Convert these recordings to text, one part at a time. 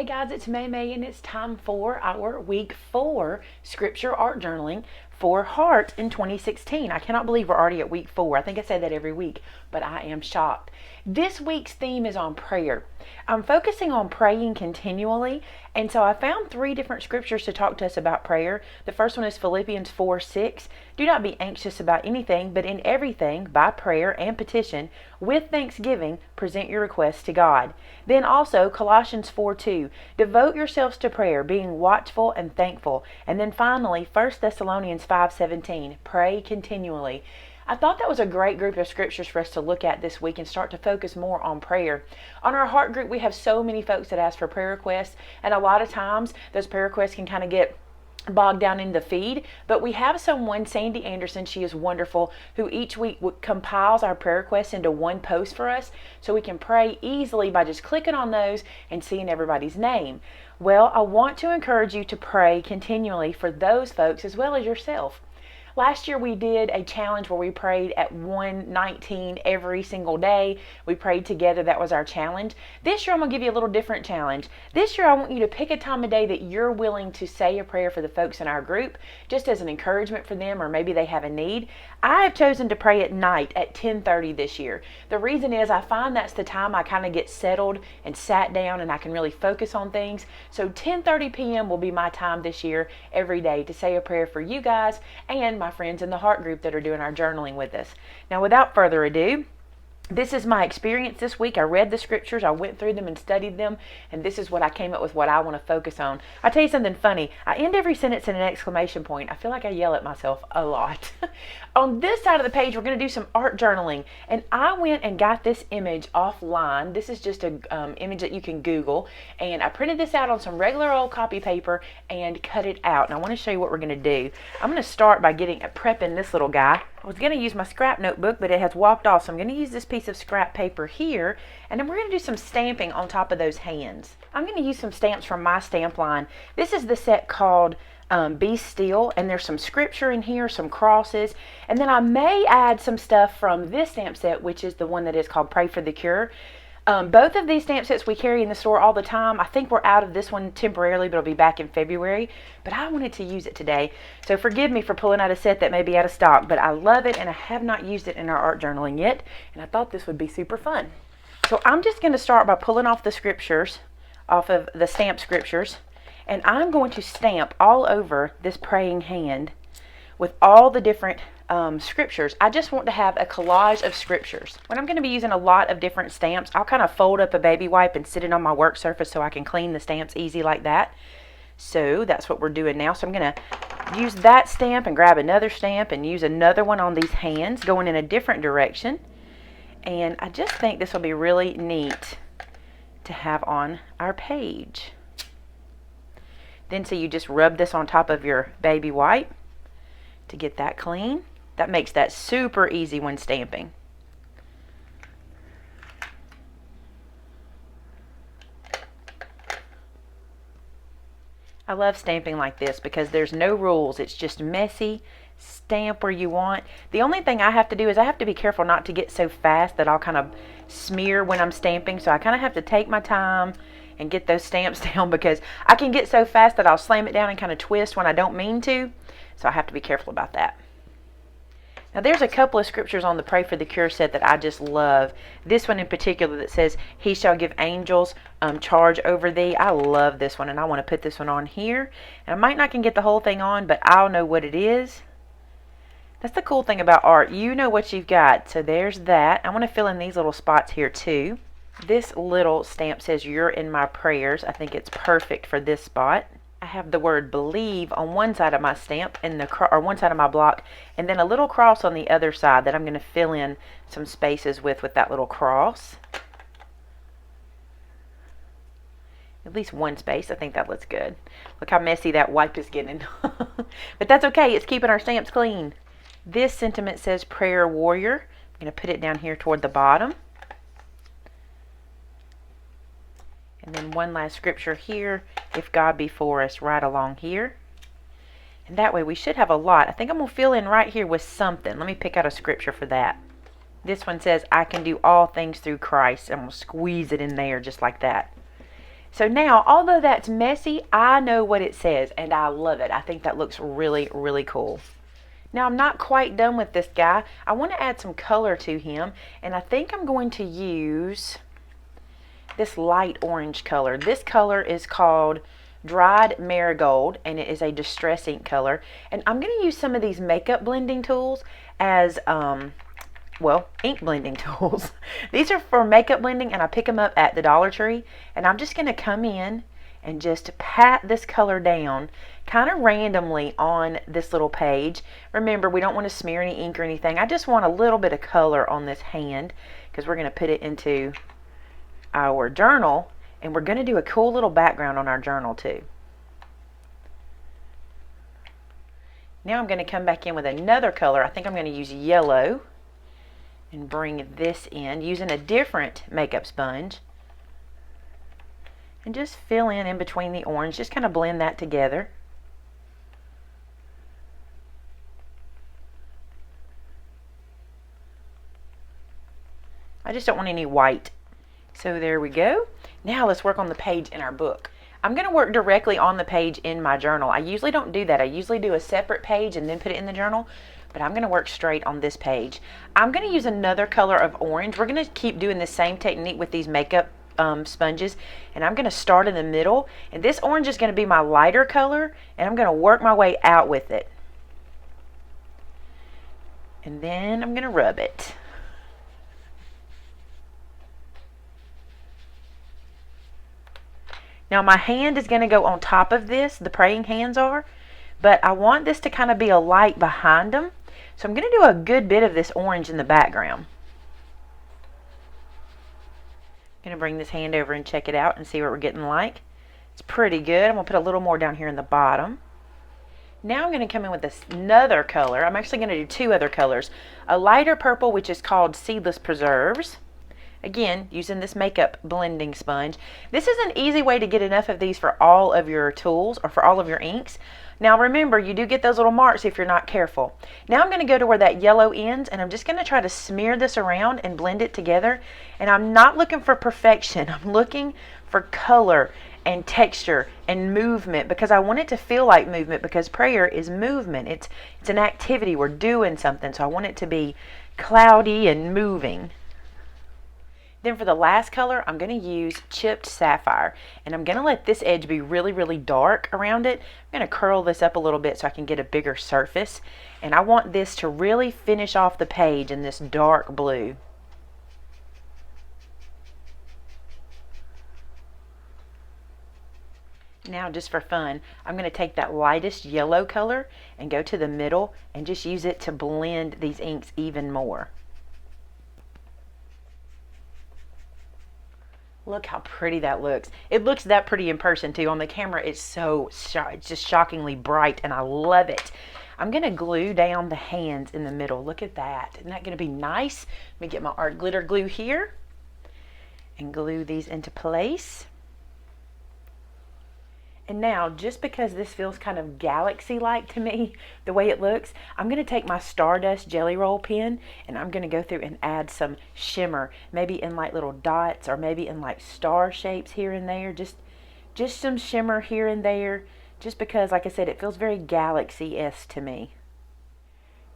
guys, it's Maymay and it's time for our week 4 scripture art journaling for heART in 2016. I cannot believe we're already at week 4. I think I say that every week, but I am shocked. This week's theme is on prayer. I'm focusing on praying continually, and so I found 3 different scriptures to talk to us about prayer. The first one is Philippians 4:6. Do not be anxious about anything, but in everything, by prayer and petition, with thanksgiving, present your requests to God. Then also Colossians 4:2. Devote yourselves to prayer, being watchful and thankful. And then finally, 1 Thessalonians 5:17. Pray continually. I thought that was a great group of scriptures for us to look at this week and start to focus more on prayer. On our heART group, we have so many folks that ask for prayer requests, and a lot of times those prayer requests can kind of get bogged down in the feed, but we have someone, Sandy Anderson, she is wonderful, who each week compiles our prayer requests into one post for us so we can pray easily by just clicking on those and seeing everybody's name. Well, I want to encourage you to pray continually for those folks as well as yourself. Last year we did a challenge where we prayed at 1:19 every single day. We prayed together. That was our challenge. This year I'm going to give you a little different challenge. This year I want you to pick a time of day that you're willing to say a prayer for the folks in our group, just as an encouragement for them, or maybe they have a need. I have chosen to pray at night at 10:30 this year. The reason is I find that's the time I kind of get settled and sat down and I can really focus on things. So 10:30 p.m. will be my time this year every day to say a prayer for you guys and my friends in the heART group that are doing our journaling with us. Now, without further ado, this is my experience this week. I read the scriptures, I went through them and studied them, and this is what I came up with, what I want to focus on. I'll tell you something funny. I end every sentence in an exclamation point. I feel like I yell at myself a lot. On this side of the page, we're going to do some art journaling, and I went and got this image offline. This is just an image that you can Google, and I printed this out on some regular old copy paper and cut it out. And I want to show you what we're going to do. I'm going to start by prepping this little guy. I was going to use my scrap notebook, but it has walked off, so I'm going to use this piece of scrap paper here, and then we're going to do some stamping on top of those hands. I'm going to use some stamps from my stamp line. This is the set called Be Still, and there's some scripture in here, some crosses, and then I may add some stuff from this stamp set, which is the one that is called Pray for the Cure. Both of these stamp sets we carry in the store all the time. I think we're out of this one temporarily, but it'll be back in February. But I wanted to use it today. So forgive me for pulling out a set that may be out of stock, but I love it and I have not used it in our art journaling yet. And I thought this would be super fun. So I'm just going to start by pulling off the scriptures, off of the stamp scriptures. And I'm going to stamp all over this praying hand with all the different scriptures. I just want to have a collage of scriptures. When I'm going to be using a lot of different stamps, I'll kind of fold up a baby wipe and sit it on my work surface so I can clean the stamps easy like that. So that's what we're doing now. So I'm going to use that stamp and grab another stamp and use another one on these hands going in a different direction. And I just think this will be really neat to have on our page. Then so you just rub this on top of your baby wipe to get that clean. That makes that super easy when stamping. I love stamping like this because there's no rules. It's just messy. Stamp where you want. The only thing I have to do is I have to be careful not to get so fast that I'll kind of smear when I'm stamping. So I kind of have to take my time and get those stamps down because I can get so fast that I'll slam it down and kind of twist when I don't mean to. So I have to be careful about that. Now there's a couple of scriptures on the Pray for the Cure set that I just love. This one in particular that says, He shall give angels charge over thee. I love this one and I want to put this one on here. And I might not can get the whole thing on, but I'll know what it is. That's the cool thing about art. You know what you've got. So there's that. I want to fill in these little spots here too. This little stamp says, You're in my prayers. I think it's perfect for this spot. I have the word believe on one side of my stamp and one side of my block, and then a little cross on the other side that I'm going to fill in some spaces with that little cross. At least one space. I think that looks good. Look how messy that wipe is getting. But that's okay. It's keeping our stamps clean. This sentiment says prayer warrior. I'm going to put it down here toward the bottom. And then one last scripture here, if God be for us, right along here. And that way we should have a lot. I think I'm going to fill in right here with something. Let me pick out a scripture for that. This one says, I can do all things through Christ. I'm going to squeeze it in there just like that. So now, although that's messy, I know what it says and I love it. I think that looks really, really cool. Now I'm not quite done with this guy. I want to add some color to him, and I think I'm going to use this light orange color. This color is called Dried Marigold, and it is a Distress ink color. And I'm going to use some of these makeup blending tools as well, ink blending tools. These are for makeup blending, and I pick them up at the Dollar Tree. And I'm just going to come in and just pat this color down kind of randomly on this little page. Remember, we don't want to smear any ink or anything. I just want a little bit of color on this hand because we're going to put it into our journal, and we're going to do a cool little background on our journal too. Now I'm going to come back in with another color. I think I'm going to use yellow and bring this in using a different makeup sponge. And just fill in between the orange. Just kind of blend that together. I just don't want any white. So there we go. Now let's work on the page in our book. I'm going to work directly on the page in my journal. I usually don't do that. I usually do a separate page and then put it in the journal. But I'm going to work straight on this page. I'm going to use another color of orange. We're going to keep doing the same technique with these makeup sponges, and I'm going to start in the middle, and this orange is going to be my lighter color, and I'm going to work my way out with it, and then I'm going to rub it. Now my hand is going to go on top of this, the praying hands are, but I want this to kind of be a light behind them, so I'm going to do a good bit of this orange in the background. I'm going to bring this hand over and check it out and see what we're getting like. It's pretty good. I'm going to put a little more down here in the bottom. Now I'm going to come in with another color. I'm actually going to do two other colors. A lighter purple, which is called Seedless Preserves. Again, using this makeup blending sponge. This is an easy way to get enough of these for all of your tools or for all of your inks. Now remember, you do get those little marks if you're not careful. Now I'm going to go to where that yellow ends, and I'm just going to try to smear this around and blend it together. And I'm not looking for perfection. I'm looking for color and texture and movement, because I want it to feel like movement, because prayer is movement. It's an activity. We're doing something, so I want it to be cloudy and moving. Then for the last color, I'm going to use Chipped Sapphire, and I'm going to let this edge be really, really dark around it. I'm going to curl this up a little bit so I can get a bigger surface, and I want this to really finish off the page in this dark blue. Now, just for fun, I'm going to take that lightest yellow color and go to the middle and just use it to blend these inks even more. Look how pretty that looks. It looks that pretty in person too. On the camera, it's just shockingly bright, and I love it. I'm going to glue down the hands in the middle. Look at that. Isn't that going to be nice? Let me get my art glitter glue here and glue these into place. And now, just because this feels kind of galaxy-like to me, the way it looks, I'm going to take my Stardust Jelly Roll pen, and I'm going to go through and add some shimmer, maybe in like little dots, or maybe in like star shapes here and there. Just some shimmer here and there, just because, like I said, it feels very galaxy-esque to me.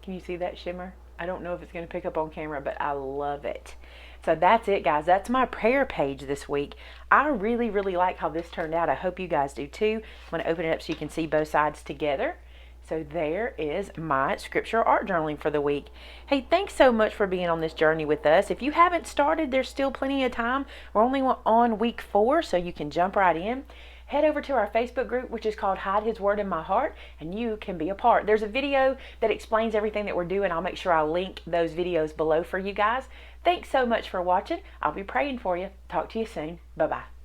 Can you see that shimmer? I don't know if it's going to pick up on camera, but I love it. So that's it, guys. That's my prayer page this week. I really, really like how this turned out. I hope you guys do too. I'm going to open it up so you can see both sides together. So there is my scripture art journaling for the week. Hey, thanks so much for being on this journey with us. If you haven't started, there's still plenty of time. We're only on week 4, so you can jump right in. Head over to our Facebook group, which is called Hide His Word in My Heart, and you can be a part. There's a video that explains everything that we're doing. I'll make sure I link those videos below for you guys. Thanks so much for watching. I'll be praying for you. Talk to you soon. Bye-bye.